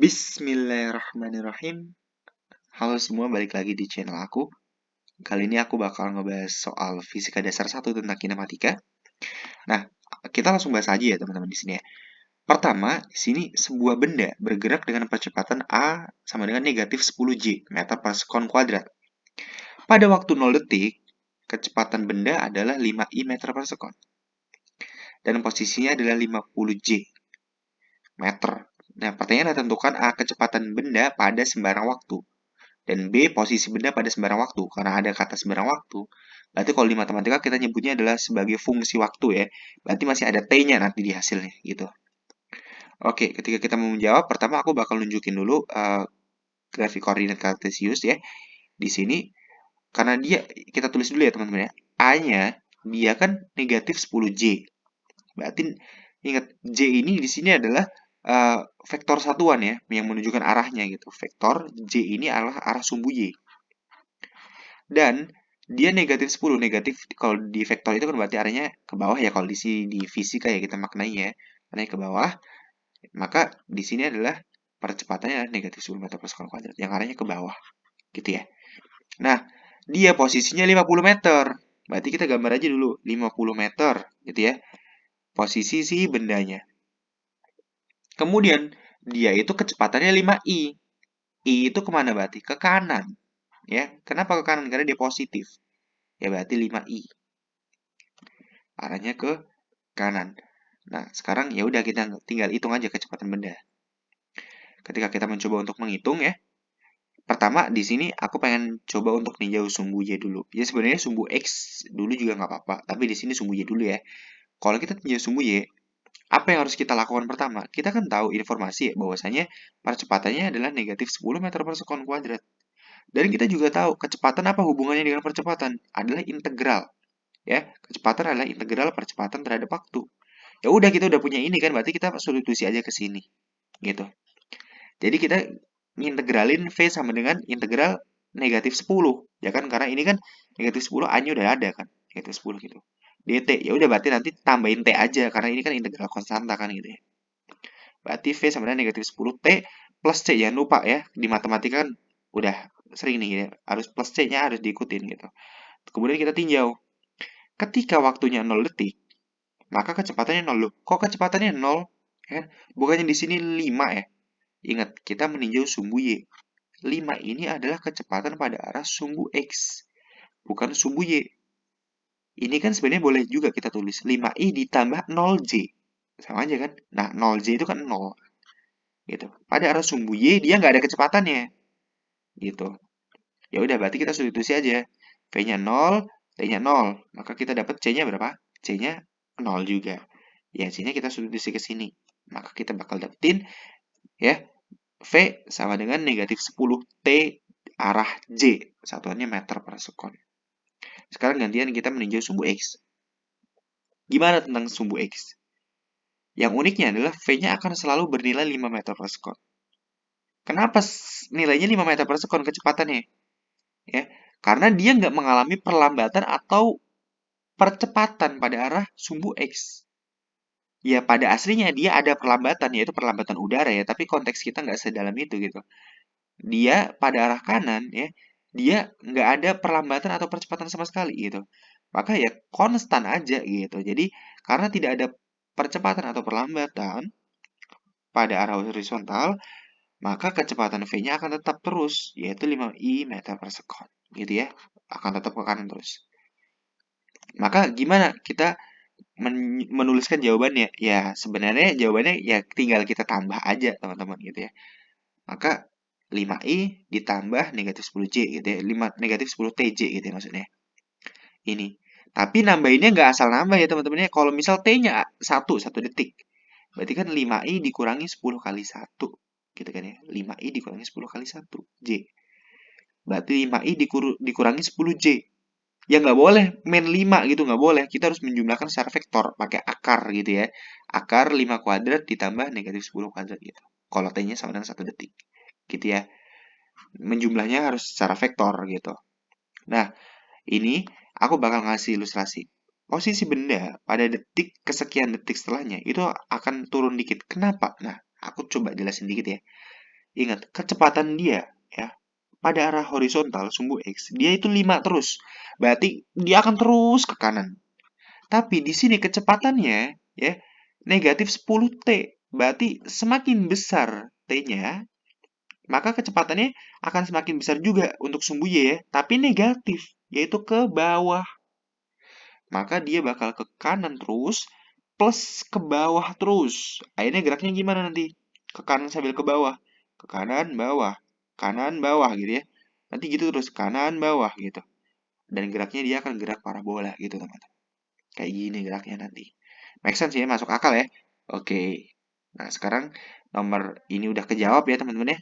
Bismillahirrahmanirrahim. Halo semua, balik lagi di channel aku. Kali ini aku bakal ngebahas soal fisika dasar 1 tentang kinematika. Nah, kita langsung bahas aja ya teman-teman di sini ya. Pertama, di sini sebuah benda bergerak dengan kecepatan A sama dengan negatif 10 J meter per sekon kuadrat. Pada waktu 0 detik, kecepatan benda adalah 5 I meter per sekon. Dan posisinya adalah 50 J meter. Nah, pertanyaannya tentukan A kecepatan benda pada sembarang waktu. Dan B posisi benda pada sembarang waktu. Karena ada kata sembarang waktu, berarti kalau di matematika kita nyebutnya adalah sebagai fungsi waktu ya. Berarti masih ada T-nya nanti di hasilnya gitu. Oke, ketika kita mau menjawab, pertama aku bakal nunjukin dulu grafik koordinat kartesius ya. Di sini karena dia kita tulis dulu ya teman-teman ya. A-nya dia kan negatif 10J. Berarti ingat J ini di sini adalah vektor satuan ya yang menunjukkan arahnya gitu. Vektor J ini adalah arah sumbu Y. Dan dia negatif 10. Negatif kalau di vektor itu kan berarti arahnya ke bawah ya. Kalau di sini di fisika ya kita maknai ya. Arahnya ke bawah. Maka di sini adalah percepatannya negatif 10 meter per sekon kuadrat. Yang arahnya ke bawah. Gitu ya. Nah, dia posisinya 50 meter. Berarti kita gambar aja dulu. 50 meter. Gitu ya. Posisi si bendanya. Kemudian, dia itu kecepatannya 5I. I itu kemana berarti? Ke kanan. Ya, kenapa ke kanan? Karena dia positif. Ya berarti 5I. Arahnya ke kanan. Nah, sekarang ya udah kita tinggal hitung aja kecepatan benda. Ketika kita mencoba untuk menghitung ya, pertama di sini aku pengen coba untuk ninjau sumbu Y dulu. Ya sebenarnya sumbu X dulu juga nggak apa-apa, tapi di sini sumbu Y dulu ya. Kalau kita ninjau sumbu Y, apa yang harus kita lakukan pertama? Kita kan tahu informasi ya, bahwasanya percepatannya adalah negatif 10 meter per sekon kuadrat. Dan kita juga tahu kecepatan apa hubungannya dengan percepatan? Adalah integral. Ya, kecepatan adalah integral percepatan terhadap waktu. Ya udah kita udah punya ini kan, berarti kita substitusi aja ke sini. Gitu. Jadi kita ngintegralin V sama dengan integral negatif 10. Ya kan, karena ini kan negatif 10 A-nya udah ada kan. Negatif 10 gitu. dt. Ya udah berarti nanti tambahin T aja, karena ini kan integral konstanta kan gitu ya. Berarti V sama dengan negatif 10 T plus C. Jangan lupa ya, di matematika kan udah sering nih ya, harus plus C-nya harus diikutin gitu. Kemudian kita tinjau. Ketika waktunya 0 detik, maka kecepatannya 0. Loh, kok kecepatannya 0? Ya, bukannya di sini 5 ya? Ingat, kita meninjau sumbu Y. 5 ini adalah kecepatan pada arah sumbu X, bukan sumbu Y. Ini kan sebenarnya boleh juga kita tulis 5I ditambah 0J. Sama aja kan? Nah, 0J itu kan 0. Gitu. Pada arah sumbu Y, dia nggak ada kecepatannya. Gitu. Ya udah, berarti kita substitusi aja. V-nya 0, T-nya 0. Maka kita dapat C-nya berapa? C-nya 0 juga. Ya, C-nya kita substitusi ke sini. Maka kita bakal dapetin ya V sama dengan negatif 10 T arah J. Satuannya meter per sekon. Sekarang gantian kita meninjau sumbu X. Gimana tentang sumbu X? Yang uniknya adalah V-nya akan selalu bernilai 5 meter per sekon. Kenapa nilainya 5 meter per sekon kecepatannya? Ya, karena dia nggak mengalami perlambatan atau percepatan pada arah sumbu X. Ya, pada aslinya dia ada perlambatan, yaitu perlambatan udara ya, tapi konteks kita nggak sedalam itu gitu. Dia pada arah kanan ya, dia nggak ada perlambatan atau percepatan sama sekali gitu. Maka ya konstan aja gitu. Jadi karena tidak ada percepatan atau perlambatan pada arah horizontal, maka kecepatan V-nya akan tetap terus, yaitu 5I meter per sekon. Gitu ya, akan tetap ke kanan terus. Maka gimana kita menuliskan jawabannya? Ya sebenarnya jawabannya ya tinggal kita tambah aja teman-teman gitu ya. Maka 5i ditambah negatif 10j gitu ya. 5, negatif 10tj gitu ya maksudnya. Ini. Tapi nambahinnya nggak asal nambah ya teman-teman ya. Kalau misal t-nya 1 detik. Berarti kan 5i dikurangi 10 kali 1. Gitu kan ya. 5i dikurangi 10 kali 1. J. Berarti 5i dikurangi 10j. Ya nggak boleh main 5 gitu. Nggak boleh. Kita harus menjumlahkan secara vektor. Pakai akar gitu ya. Akar 5 kuadrat ditambah negatif 10 kuadrat gitu. Kalau t-nya sama dengan 1 detik. Gitu ya. Menjumlahnya harus secara vektor gitu. Nah, ini aku bakal ngasih ilustrasi. Posisi benda pada detik kesekian detik setelahnya itu akan turun dikit. Kenapa? Nah, aku coba jelasin dikit ya. Ingat, kecepatan dia ya pada arah horizontal sumbu X, dia itu 5 terus. Berarti dia akan terus ke kanan. Tapi di sini kecepatannya ya negatif 10T. Berarti semakin besar T-nya, maka kecepatannya akan semakin besar juga untuk sumbu Y ya, tapi negatif, yaitu ke bawah. Maka dia bakal ke kanan terus, plus ke bawah terus. Akhirnya geraknya gimana nanti? Ke kanan sambil ke bawah. Ke kanan, bawah gitu ya. Nanti gitu terus, kanan, bawah gitu. Dan geraknya dia akan gerak parabola gitu teman-teman. Kayak gini geraknya nanti. Make sense ya, masuk akal ya. Oke. Nah, sekarang nomor ini udah kejawab ya teman-teman ya.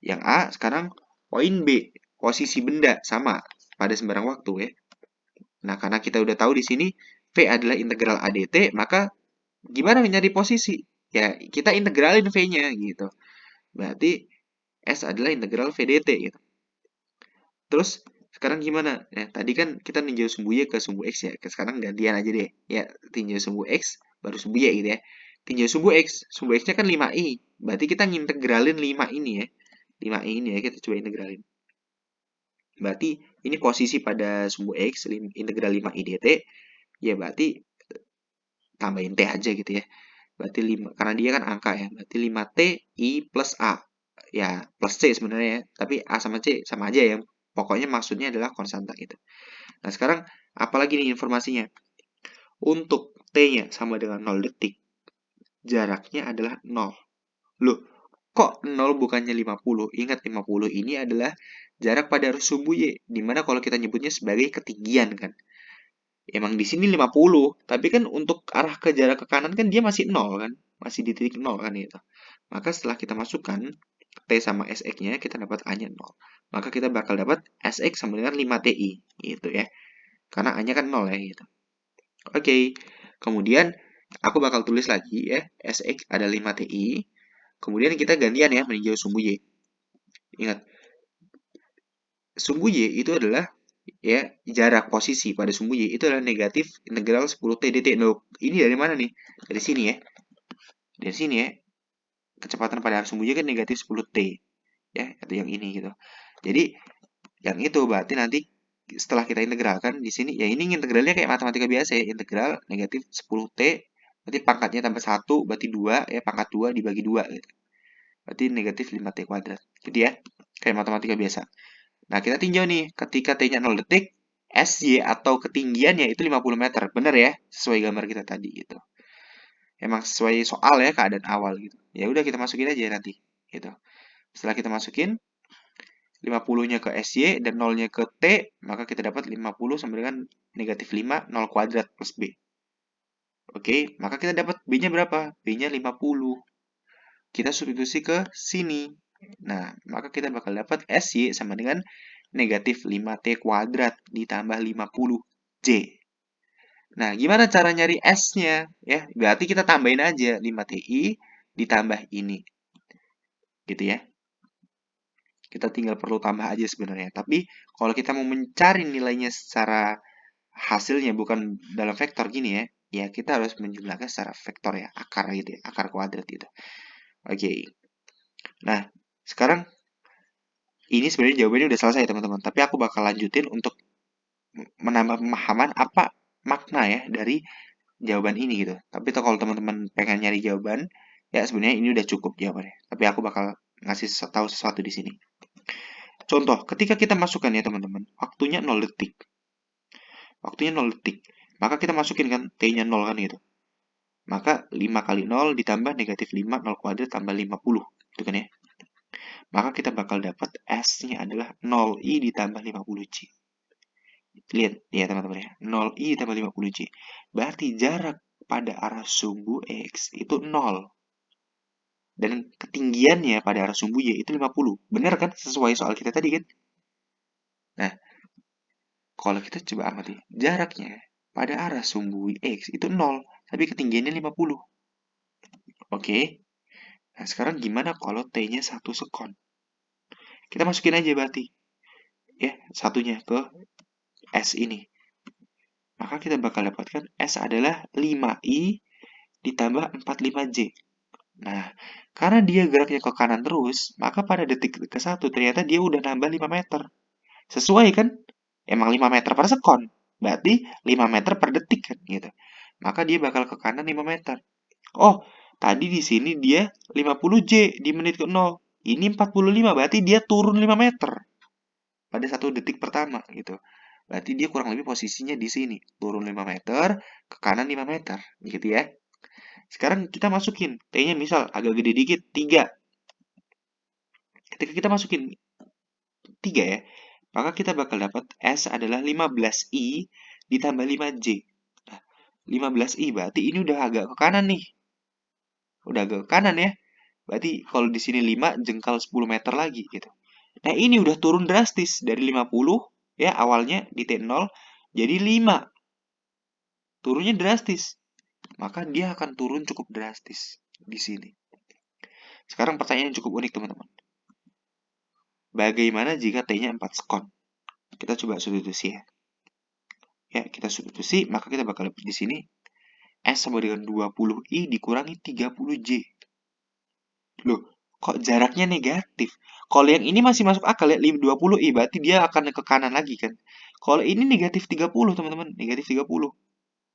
Yang A, sekarang poin B, posisi benda sama pada sembarang waktu ya. Nah, karena kita udah tahu di sini V adalah integral ADT, maka gimana mencari posisi? Ya, kita integralin V-nya gitu. Berarti S adalah integral VDT gitu. Terus sekarang gimana? Ya, tadi kan kita ninjau sumbu Y ke sumbu X ya. Sekarang gantian aja deh. Ya, tinjau sumbu X baru sumbu Y gitu ya. Tinjau sumbu X-nya kan 5i. Berarti kita ngintegralin 5 ini ya. 5i ini ya, kita coba integralin. Berarti ini posisi pada sumbu X, integral 5i dt. Ya, berarti tambahin T aja gitu ya. Berarti 5, karena dia kan angka ya. Berarti 5T I plus A. Ya, plus C sebenarnya ya. Tapi A sama C sama aja ya. Pokoknya maksudnya adalah konstanta gitu. Nah, sekarang apalagi nih informasinya? Untuk T-nya sama dengan 0 detik, jaraknya adalah 0. Loh, kok 0 bukannya 50? Ingat 50 ini adalah jarak pada arus sumbu Y. Dimana kalau kita nyebutnya sebagai ketinggian kan. Emang di sini 50, tapi kan untuk arah ke jarak ke kanan kan dia masih 0 kan. Masih di titik 0 kan itu. Maka setelah kita masukkan T sama SX-nya, kita dapat A-nya 0. Maka kita bakal dapat SX sama dengan 5TI gitu ya. Karena A-nya kan 0 ya gitu. Oke, kemudian aku bakal tulis lagi ya, SX ada 5TI. Kemudian kita gantian ya meninjau sumbu Y. Ingat, sumbu Y itu adalah ya jarak posisi pada sumbu Y itu adalah negatif integral 10T dt. Loh, ini dari mana nih? Dari sini ya. Dari sini ya. Kecepatan pada arus sumbu Y kan negatif 10T. Ya, atau yang ini gitu. Jadi, yang itu berarti nanti setelah kita integralkan di sini, ya ini integralnya kayak matematika biasa ya. Integral negatif 10T, berarti pangkatnya tambah 1, berarti 2, ya pangkat 2 dibagi 2 gitu. Berarti negatif 5T kuadrat. Gitu ya. Kayak matematika biasa. Nah, kita tinjau nih, ketika T-nya 0 detik, SY atau ketinggiannya itu 50 meter. Bener ya? Sesuai gambar kita tadi gitu. Emang sesuai soal ya, keadaan awal gitu. Ya udah kita masukin aja nanti gitu. Setelah kita masukin 50-nya ke SY dan 0-nya ke T, maka kita dapat 50 sama dengan negatif 5, 0 kuadrat plus B. Oke, maka kita dapat B-nya berapa? B-nya 50. Kita substitusi ke sini. Nah, maka kita bakal dapat SY sama dengan negatif 5T kuadrat ditambah 50J. Nah, gimana cara nyari S-nya? Ya, berarti kita tambahin aja 5TI ditambah ini. Gitu ya. Kita tinggal perlu tambah aja sebenarnya. Tapi, kalau kita mau mencari nilainya secara hasilnya bukan dalam vektor gini ya, ya kita harus menjumlahkan secara vektor ya, akar gitu ya, akar kuadrat gitu. Oke. Nah, sekarang ini sebenarnya jawabannya udah selesai teman-teman. Tapi aku bakal lanjutin untuk menambah pemahaman apa makna ya dari jawaban ini gitu. Tapi kalau teman-teman pengen nyari jawaban, ya sebenarnya ini udah cukup jawabannya. Tapi aku bakal ngasih tahu sesuatu di sini. Contoh, ketika kita masukkan ya teman-teman, waktunya 0 detik. Waktunya 0 detik. Maka kita masukin kan T-nya 0 kan gitu. Maka 5 kali 0 ditambah negatif 5, 0 kuadrat tambah 50. Gitu kan ya. Maka kita bakal dapat S-nya adalah 0i ditambah 50J. Lihat ya teman-teman ya. 0i ditambah 50J. Berarti jarak pada arah sumbu X itu 0. Dan ketinggiannya pada arah sumbu Y itu 50. Benar kan? Sesuai soal kita tadi kan? Nah, kalau kita coba amati, jaraknya pada arah sumbu X itu 0. Tapi ketinggiannya 50. Oke. Nah, sekarang gimana kalau T-nya 1 sekon? Kita masukin aja berarti. Ya, satunya ke S ini. Maka kita bakal dapatkan S adalah 5i ditambah 45J. Nah, karena dia geraknya ke kanan terus, maka pada detik ke-1 ternyata dia udah nambah 5 meter. Sesuai kan? Emang 5 meter per sekon. Berarti 5 meter per detik kan gitu. Maka dia bakal ke kanan 5 meter. Oh, tadi di sini dia 50 J di menit ke-0. Ini 45, berarti dia turun 5 meter pada 1 detik pertama gitu. Berarti dia kurang lebih posisinya di sini. Turun 5 meter, ke kanan 5 meter. Gitu ya. Sekarang kita masukin. T-nya misal agak gede dikit, 3. Ketika kita masukin 3 ya, maka kita bakal dapat S adalah 15I ditambah 5J. Nah, 15I berarti ini udah agak ke kanan nih. Udah agak ke kanan ya. Berarti kalau di sini 5 jengkal 10 meter lagi gitu. Nah, ini udah turun drastis dari 50 ya awalnya di T0 jadi 5. Turunnya drastis. Maka dia akan turun cukup drastis di sini. Sekarang pertanyaan yang cukup unik teman-teman. Bagaimana jika T-nya 4 sekon? Kita coba substitusi ya. Ya, kita substitusi, maka kita bakal dapat di sini S sama dengan 20I dikurangi 30J. Loh, kok jaraknya negatif? Kalau yang ini masih masuk akal ya, 20I, berarti dia akan ke kanan lagi kan. Kalau ini negatif 30, teman-teman, negatif 30.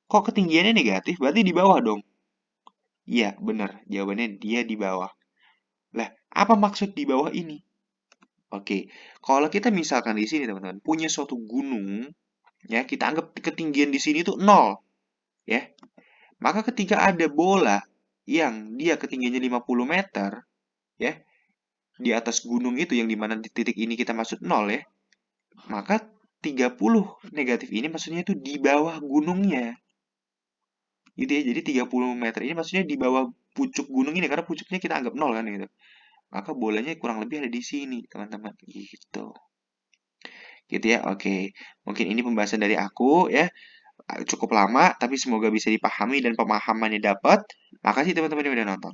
Kok ketinggiannya negatif? Berarti di bawah dong. Iya, benar. Jawabannya dia di bawah. Lah, apa maksud di bawah ini? Oke, kalau kita misalkan di sini, teman-teman, punya suatu gunung, ya, kita anggap ketinggian di sini tuh 0, ya. Maka ketika ada bola yang dia ketinggiannya 50 meter, ya, di atas gunung itu yang dimana di titik ini kita maksud 0 ya, maka 30 negatif ini maksudnya itu di bawah gunungnya. Gitu ya, jadi 30 meter ini maksudnya di bawah pucuk gunung ini, karena pucuknya kita anggap 0 kan gitu. Maka bolanya kurang lebih ada di sini, teman-teman. Gitu. Gitu ya, oke. Mungkin ini pembahasan dari aku ya. Cukup lama, tapi semoga bisa dipahami dan pemahamannya dapat. Makasih teman-teman yang udah nonton.